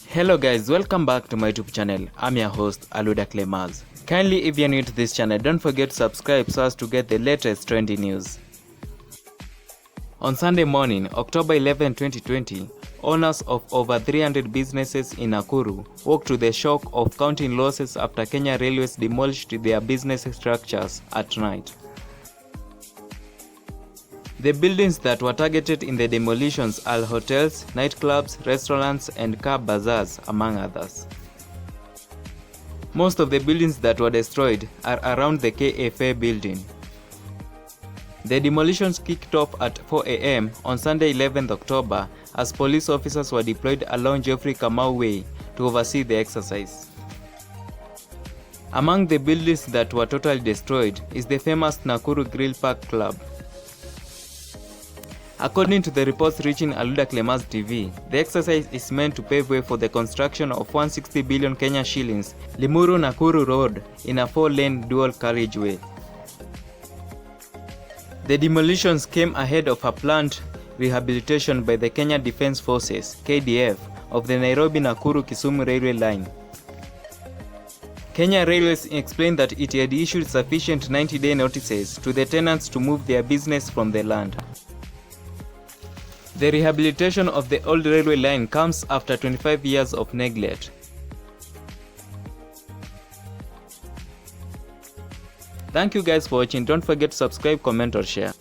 Hello guys, welcome back to my YouTube channel. I'm your host Aludah Klemarz. Kindly, if you're new to this channel, don't forget to subscribe so as to get the latest trendy news. On Sunday morning, October 11, 2020, owners of over 300 businesses in Nakuru woke to the shock of counting losses after Kenya Railways demolished their business structures at night. The buildings that were targeted in the demolitions are hotels, nightclubs, restaurants, and car bazaars, among others. Most of the buildings that were destroyed are around the KFA building. The demolitions kicked off at 4 a.m. on Sunday 11th October as police officers were deployed along Geoffrey Kamau Way to oversee the exercise. Among the buildings that were totally destroyed is the famous Nakuru Grill Park Club. According to the reports reaching Aludah Klemarz TV, the exercise is meant to pave way for the construction of 160 billion Kenya shillings Limuru Nakuru Road in a 4-lane dual carriageway. The demolitions came ahead of a planned rehabilitation by the Kenya Defence Forces (KDF) of the Nairobi-Nakuru-Kisumu railway line. Kenya Railways explained that it had issued sufficient 90-day notices to the tenants to move their business from the land. The rehabilitation of the old railway line comes after 25 years of neglect. Thank you guys for watching. Don't forget to subscribe, comment or share.